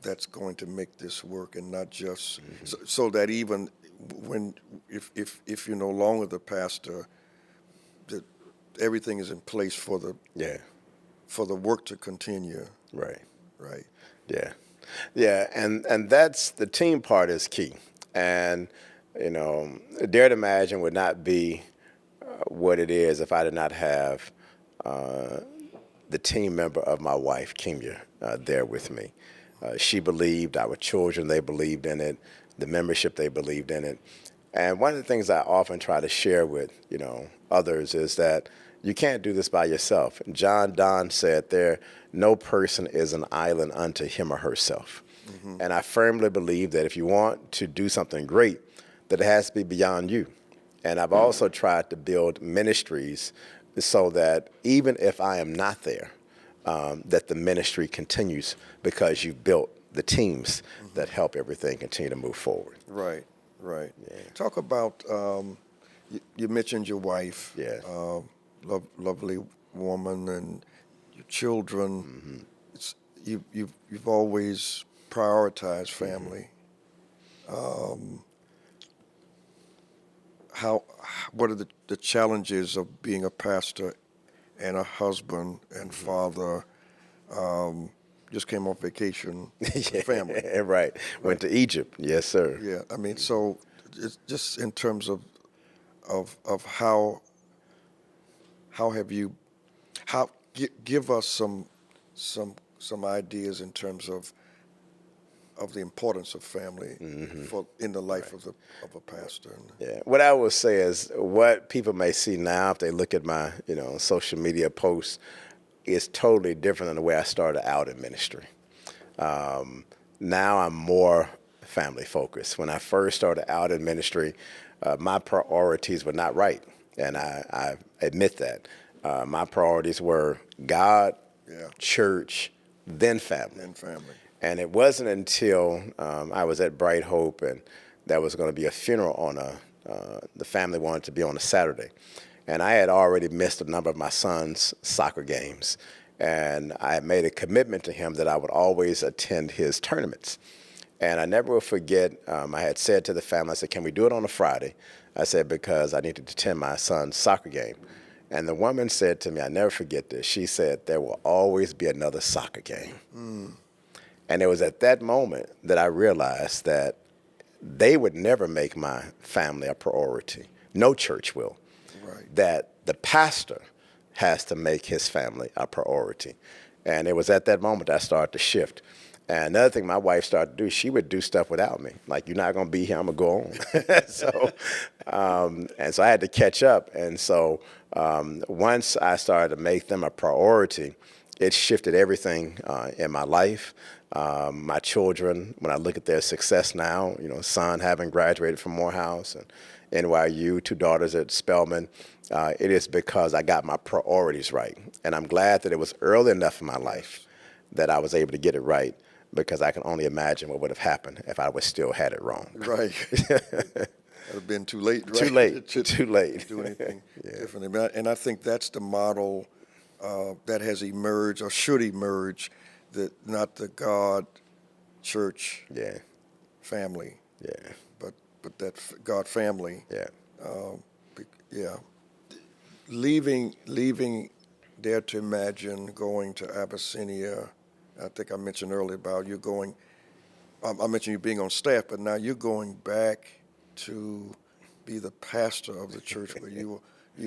that's going to make this work, and not just so that even when if you're no longer the pastor, that everything is in place for the work to continue. Right. Right. Yeah, and that's the team part is key. And Dare to Imagine would not be what it is if I did not have the team member of my wife, Kimya, there with me. She believed, our children, they believed in it, the membership, they believed in it. And one of the things I often try to share with, others is that you can't do this by yourself. John Donne said no person is an island unto him or herself. And I firmly believe that if you want to do something great, that it has to be beyond you. And I've also tried to build ministries so that even if I am not there, that the ministry continues because you've built the teams that help everything continue to move forward. Right, right. Yeah. Talk about, you mentioned your wife. Yeah. Lovely woman, and your children. It's, you've always prioritized family. What are the challenges of being a pastor and a husband and father? Just came off vacation with family. Right. Went to Egypt. Yes, sir. Yeah, I mean, so it's just in terms of how have you give us some ideas in terms of the importance of family in the life of a pastor. Yeah. What I will say is what people may see now if they look at my, social media posts is totally different than the way I started out in ministry. Now I'm more family focused. When I first started out in ministry, my priorities were not right. And I admit that. My priorities were God, church, then family. And it wasn't until I was at Bright Hope and there was going to be a funeral on the family wanted to be on a Saturday. And I had already missed a number of my son's soccer games. And I had made a commitment to him that I would always attend his tournaments. And I never will forget, I had said to the family, I said, can we do it on a Friday? I said, because I needed to attend my son's soccer game. And the woman said to me, I never forget this, she said, there will always be another soccer game. And it was at that moment that I realized that they would never make my family a priority. No church will. Right. That the pastor has to make his family a priority. And it was at that moment that I started to shift. And another thing my wife started to do, she would do stuff without me. Like, you're not going to be here, I'm going to go on. So I had to catch up. And so once I started to make them a priority, it shifted everything in my life. My children, when I look at their success now, son having graduated from Morehouse and NYU, 2 daughters at Spelman, it is because I got my priorities right. And I'm glad that it was early enough in my life that I was able to get it right, because I can only imagine what would have happened if I would still had it wrong. Right. That would have been too late, right? Too late. Too late. Do anything differently. And I think that's the model that has emerged or should emerge, that not the God, church, family, but that God family. Leaving Dare to Imagine, going to Abyssinia. I think I mentioned earlier about you going. I mentioned you being on staff, but now you're going back to be the pastor of the church where you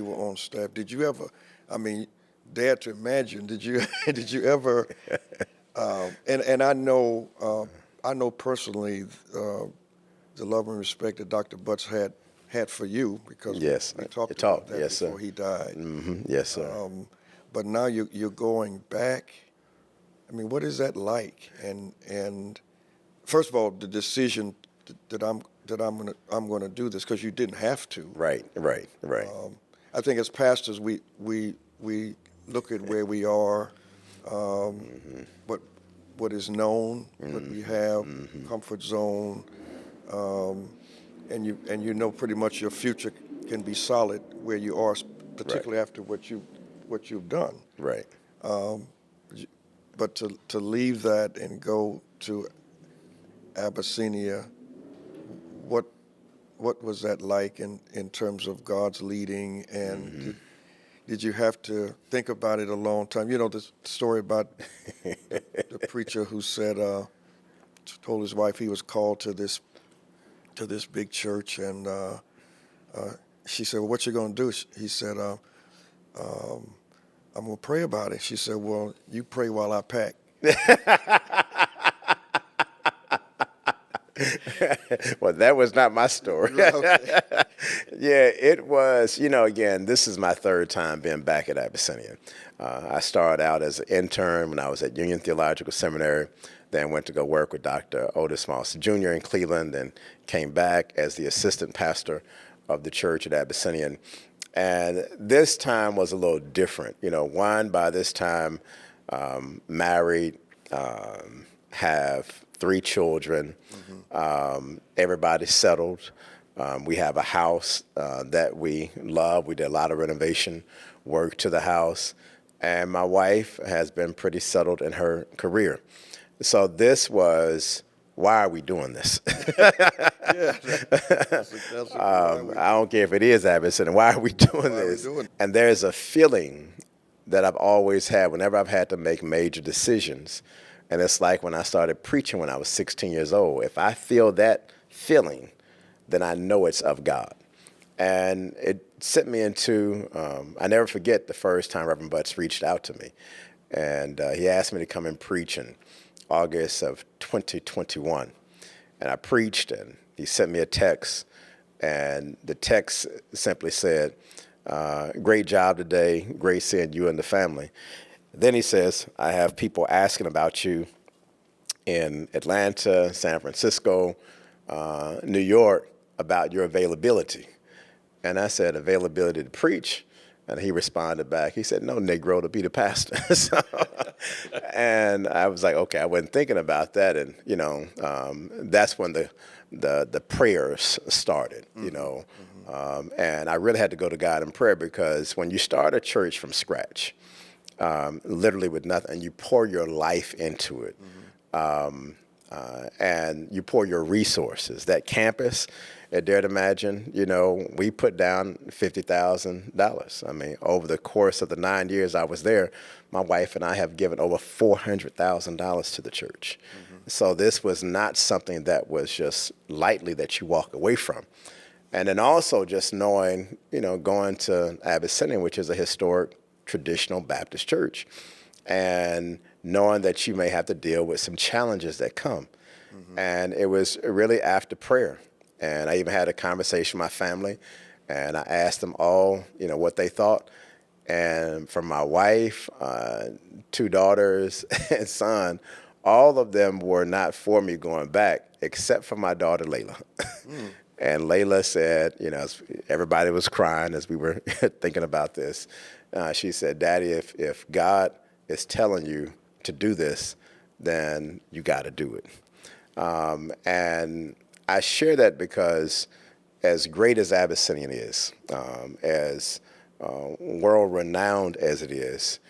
were on staff. Did you ever? I mean, Dare to Imagine. Did you ever? And I know personally the love and respect that Dr. Butts had for you, because we talked about that before he died. Yes, sir. But now you're going back. I mean, what is that like? And first of all, the decision that I'm going to do this, because you didn't have to. Right. I think as pastors, we look at where we are, what is known, what we have, comfort zone, and you know pretty much your future can be solid where you are, particularly after what you've done. Right. But to leave that and go to Abyssinia, what was that like in terms of God's leading, and did you have to think about it a long time? You know the story about the preacher who said, told his wife he was called to this big church, and she said, well, what you gonna do? He said, I'm gonna pray about it. She said, well, you pray while I pack. Well, that was not my story. Okay. Yeah, it was, again, this is my third time being back at Abyssinian. I started out as an intern when I was at Union Theological Seminary, then went to go work with Dr. Otis Moss Jr. in Cleveland, then came back as the assistant pastor of the church at Abyssinian. And this time was a little different. Juan, by this time, married, have 3 children. Everybody's settled. We have a house that we love. We did a lot of renovation work to the house. And my wife has been pretty settled in her career. So this was, why are we doing this? Yeah, I don't care if it is Abyssinian. Why are we doing this? And there's a feeling that I've always had whenever I've had to make major decisions. And it's like when I started preaching when I was 16 years old. If I feel that feeling, then I know it's of God. And it sent me into, I never forget the first time Reverend Butts reached out to me. And he asked me to come and preach in August of 2021. And I preached, and he sent me a text. And the text simply said, great job today, great seeing you and the family. Then he says, I have people asking about you in Atlanta, San Francisco, New York, about your availability. And I said, availability to preach? And he responded back, he said, no, Negro, to be the pastor. And I was like, okay, I wasn't thinking about that. And, that's when the prayers started, and I really had to go to God in prayer, because when you start a church from scratch, literally with nothing, and you pour your life into it, and you pour your resources. That campus at Dare to Imagine, we put down $50,000. I mean, over the course of the 9 years I was there, my wife and I have given over $400,000 to the church. So this was not something that was just lightly that you walk away from. And then also just knowing, going to Abyssinian, which is a historic traditional Baptist church, and knowing that you may have to deal with some challenges that come. And it was really after prayer. And I even had a conversation with my family, and I asked them all, what they thought. And from my wife, 2 daughters, and son, all of them were not for me going back, except for my daughter, Layla. And Layla said, everybody was crying as we were thinking about this. She said, Daddy, if God is telling you to do this, then you got to do it. And I share that because as great as Abyssinian is, as world-renowned as it is,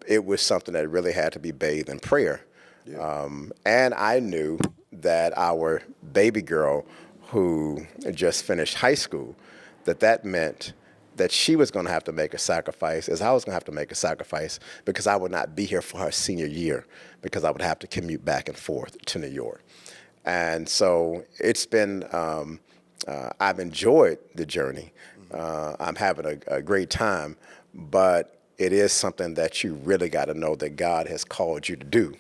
it was something that really had to be bathed in prayer. Yeah. And I knew that our baby girl, who just finished high school, that meant that she was going to have to make a sacrifice, as I was going to have to make a sacrifice, because I would not be here for her senior year, because I would have to commute back and forth to New York. And so it's been, I've enjoyed the journey. I'm having a great time, but it is something that you really got to know that God has called you to do,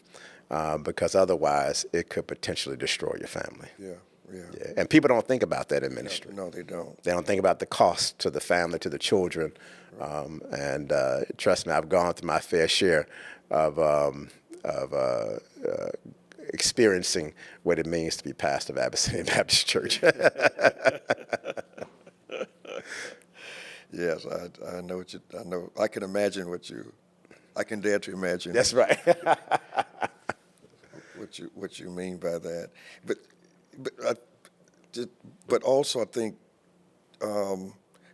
because otherwise it could potentially destroy your family. Yeah. And people don't think about that in ministry. No, they don't. They don't think about the cost to the family, to the children. Right. And trust me, I've gone through my fair share of experiencing what it means to be pastor of Abyssinian Baptist Church. Yes, I know I know. I can imagine I can dare to imagine. That's right. what you mean by that. But also I think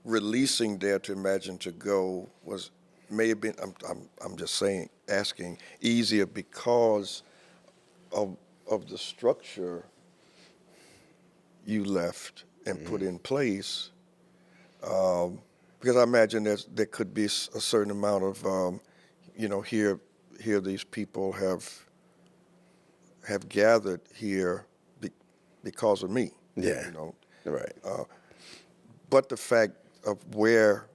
releasing Dare to Imagine to go may have been, I'm just saying, asking, easier because of the structure you left and put in place. Because I imagine there could be a certain amount of, here these people have gathered here because of me. Yeah. Right. But the fact of where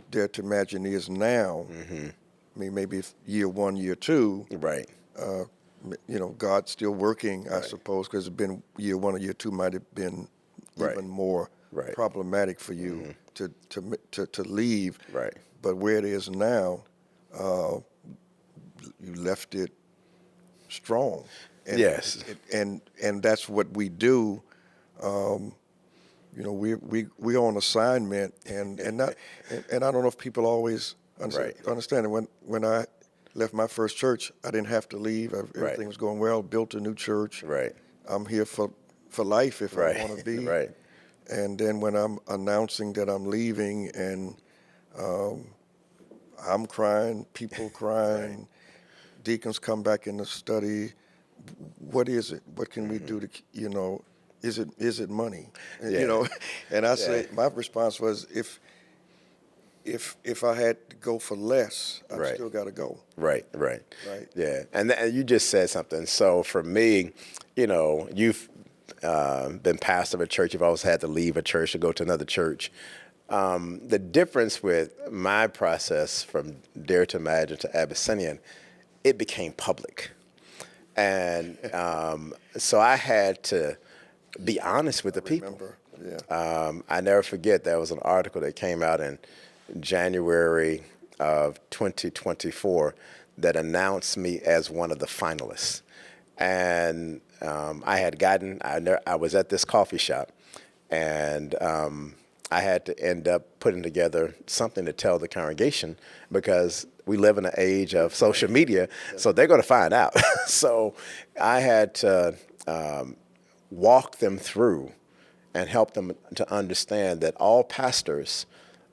Dare to Imagine is now, I mean, maybe year 1, year 2, right, God's still working, I Right. suppose, because it's been year one or year two might have been Right. even more Right. problematic for you to leave. Right. But where it is now, you left it strong. And, Yes. and that's what we do. We're on assignment, and I don't know if people always Right. understand it. When I left my first church, I didn't have to leave. Everything was going well. Built a new church. Right. I'm here for life if Right. I want to be. Right. And then when I'm announcing that I'm leaving, and I'm crying, people crying, deacons come back in the study. What is it? What can we do to, is it money? Yeah. And I say, my response was, if I had to go for less, I've Right. still got to go. Right. Right. Right. Yeah. And you just said something. So for me, you've been pastor of a church. You've always had to leave a church to go to another church. The difference with my process from Dare to Imagine to Abyssinian, it became public. And so I had to be honest with the people. Remember? Yeah. I never forget, there was an article that came out in January of 2024 that announced me as one of the finalists. And I was at this coffee shop, and I had to end up putting together something to tell the congregation, because we live in an age of social media, so they're going to find out. So I had to walk them through and help them to understand that all pastors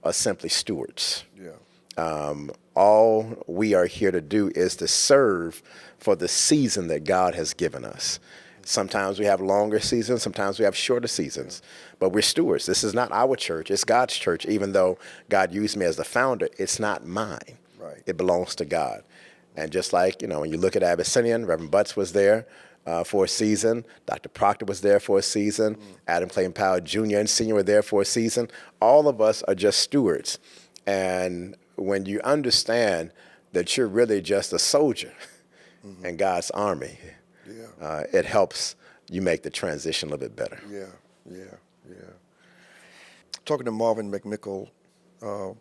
are simply stewards. Yeah. All we are here to do is to serve for the season that God has given us. Sometimes we have longer seasons, sometimes we have shorter seasons, but we're stewards. This is not our church, it's God's church. Even though God used me as the founder, it's not mine. Right. It belongs to God. And just like, when you look at Abyssinian, Reverend Butts was there for a season, Dr. Proctor was there for a season, Adam Clayton Powell Jr. and Sr. were there for a season. All of us are just stewards. And when you understand that you're really just a soldier in God's army, it helps you make the transition a little bit better. Yeah. Talking to Marvin McMickle, who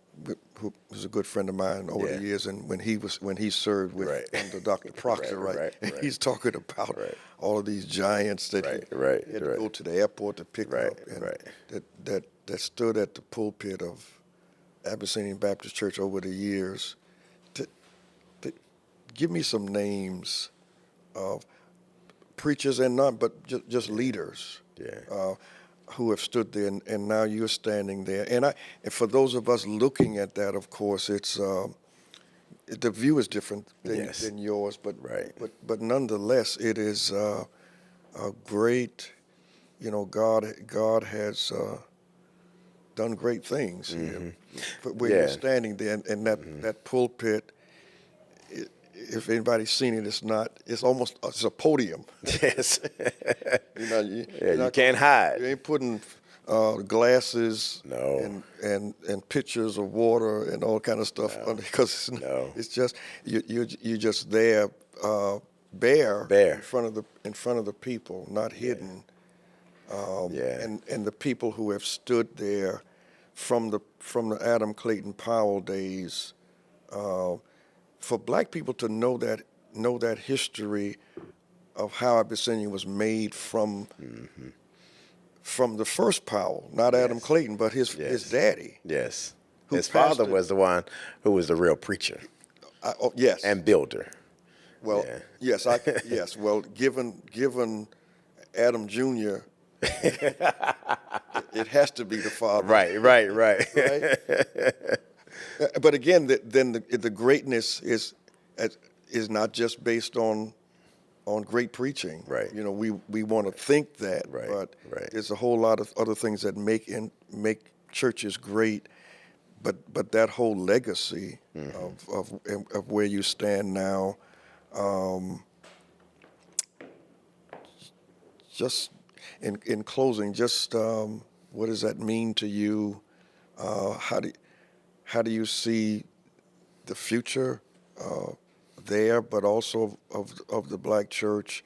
was a good friend of mine over the years, and when he served with under Dr. Proctor, right? He's talking about all of these giants that he had to go to the airport to pick up, and that stood at the pulpit of Abyssinian Baptist Church over the years. Give me some names of preachers and not, but just leaders. Who have stood there, and now you're standing there. And for those of us looking at that, of course, it's the view is different than yours, but nonetheless, it is a great. God has done great things here. But when you're standing there, and that pulpit. If anybody's seen it, it's almost a podium. Yes. You can't hide. You ain't putting glasses No. and pitchers of water and all kind of stuff under, because it's just you're just there bare in front of the people, not hidden. And the people who have stood there from the Adam Clayton Powell days. For black people to know that history of how Abyssinian was made from the first Powell, not Adam Clayton, but his daddy. Yes. His father was the one who was the real preacher. Yes. And builder. Well, yes. Yes. Well, given Adam Jr., it has to be the father. Right. But again, the greatness is not just based on great preaching. Right. We want to think that, but there's a whole lot of other things that make churches great. But that whole legacy of where you stand now, just in closing, just what does that mean to you? How do you see the future, there, but also of the black church,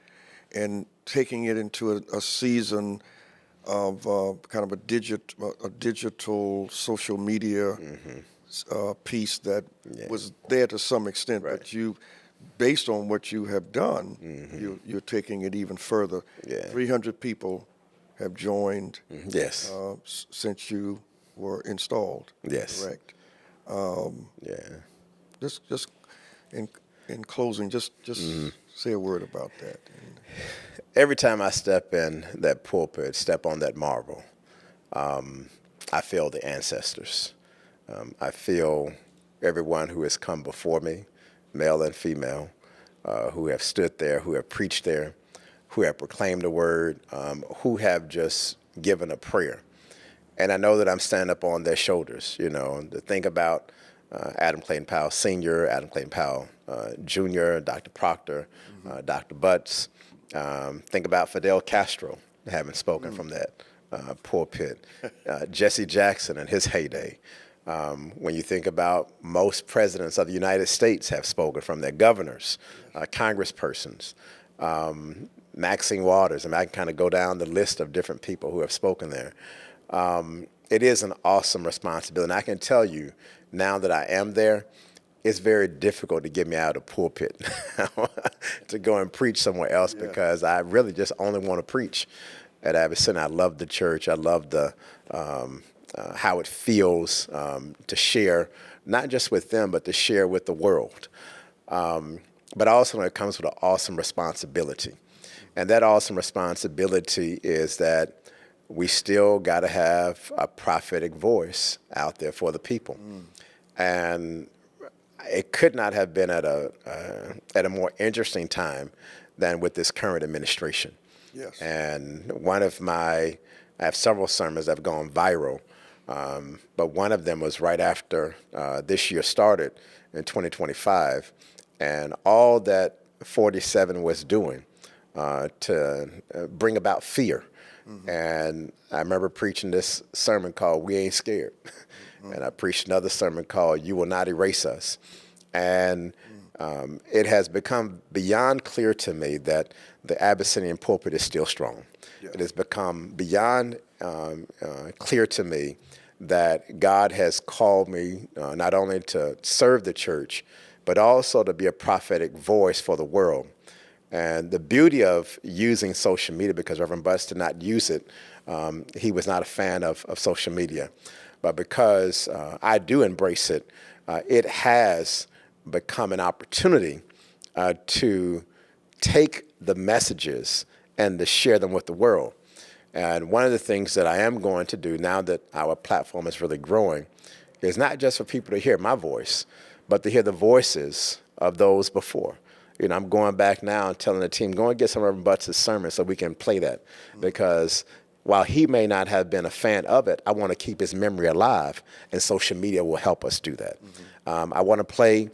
and taking it into a season of kind of a digital social media piece that was there to some extent, but you, based on what you have done, you're taking it even further. Yeah. 300 people have joined Yes. since you were installed. Yes. Correct. Yeah. Just in closing, just say a word about that. Every time I step in that pulpit, step on that marble, I feel the ancestors. I feel everyone who has come before me, male and female, who have stood there, who have preached there, who have proclaimed the word, who have just given a prayer. And I know that I'm standing up on their shoulders, you know, to think about Adam Clayton Powell Sr., Adam Clayton Powell Jr., Dr. Proctor, Dr. Butts. Think about Fidel Castro, having spoken from that pulpit. Jesse Jackson in his heyday. When you think about most presidents of the United States have spoken from their governors, congresspersons, Maxine Waters, and I can kind of go down the list of different people who have spoken there. It is an awesome responsibility. And I can tell you, now that I am there, it's very difficult to get me out of the pulpit to go and preach somewhere else because I really just only want to preach at Abyssinian. I love the church. I love the how it feels to share, not just with them, but to share with the world. But also when it comes with an awesome responsibility. And that awesome responsibility is that we still got to have a prophetic voice out there for the people. And it could not have been at a more interesting time than with this current administration. Yes. And I have several sermons that have gone viral, but one of them was right after this year started in 2025, and all that 47 was doing to bring about fear. And I remember preaching this sermon called "We Ain't Scared," and I preached another sermon called "You Will Not Erase Us." And it has become beyond clear to me that the Abyssinian pulpit is still strong. Yes. It has become beyond clear to me that God has called me not only to serve the church, but also to be a prophetic voice for the world. And the beauty of using social media, because Reverend Butts did not use it, he was not a fan of social media. But because I do embrace it, it has become an opportunity to take the messages and to share them with the world. And one of the things that I am going to do now that our platform is really growing is not just for people to hear my voice, but to hear the voices of those before. You know, I'm going back now and telling the team, go and get some of Reverend Butts' sermon so we can play that. Because while he may not have been a fan of it, I want to keep his memory alive, and social media will help us do that. I want to play,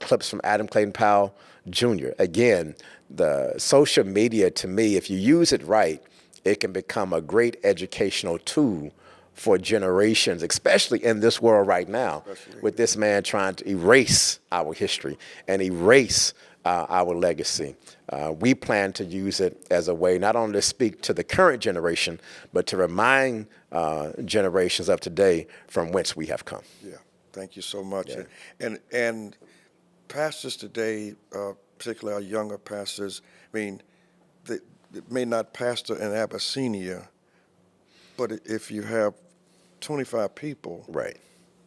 clips from Adam Clayton Powell Jr. Again, the social media, to me, if you use it right, it can become a great educational tool for generations, especially in this world right now, with this man trying to erase our history and erase our legacy. We plan to use it as a way not only to speak to the current generation, but to remind generations of today from whence we have come. Yeah, thank you so much. Yeah. And pastors today, particularly our younger pastors, they may not pastor in Abyssinia, but if you have 25 people, Right.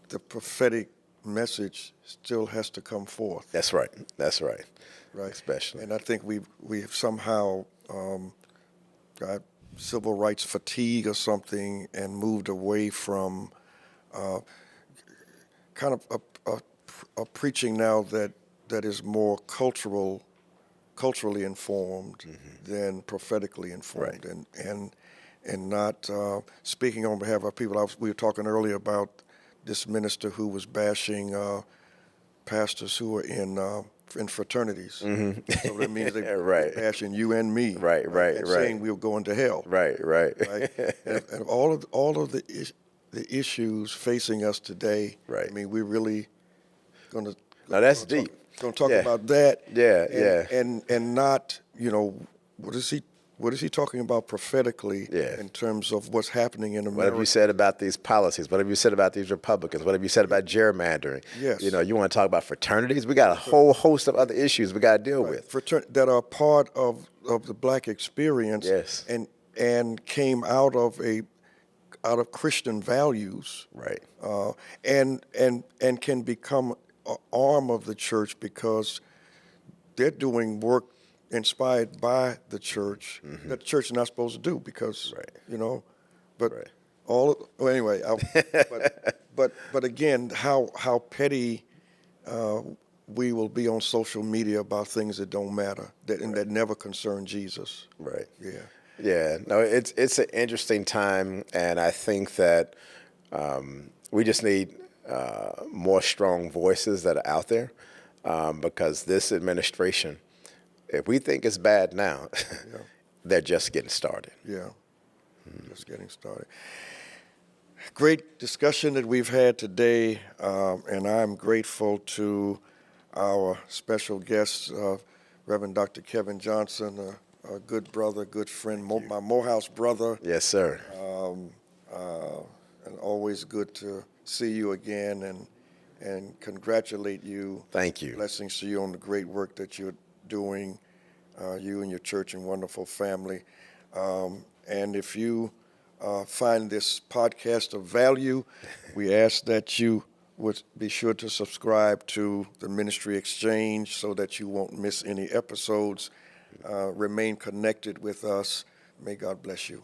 the prophetic message still has to come forth. That's right. That's right. Right. Especially. And I think we've somehow got civil rights fatigue or something and moved away from kind of a preaching now that is more culturally informed than prophetically informed, Right. and not speaking on behalf of people. We were talking earlier about this minister who was bashing pastors who were in fraternities. So that means they're Right. bashing you and me. Right. And saying we're going to hell. Right. And all of the issues facing us today. Right. We're really going to Now that's deep. Going to talk Yeah. about that. Yeah, And not, what is he talking about prophetically Yeah. in terms of what's happening in What America? have you said about these policies? What have you said about these Republicans? What have you said about gerrymandering? Yes. You want to talk about fraternities? We got a whole host of other issues we got to deal with. That are part of the black experience. Yes. And came out of Christian values. Right. And can become an arm of the church because they're doing work inspired by the church that the church is not supposed to do because, but anyway, but again, how petty we will be on social media about things that don't matter and that never concern Jesus. Right. Yeah. Yeah. No, it's an interesting time, and I think that we just need more strong voices that are out there because this administration, if we think it's bad now, they're just getting started. Yeah. Just getting started. Great discussion that we've had today, and I'm grateful to our special guest, Reverend Dr. Kevin Johnson, a good brother, good friend, my Morehouse brother. Yes, sir. And always good to see you again and congratulate you. Thank you. Blessings to you on the great work that you're doing, you and your church and wonderful family. And if you find this podcast of value, we ask that you would be sure to subscribe to the Ministry Exchange so that you won't miss any episodes. Remain connected with us. May God bless you.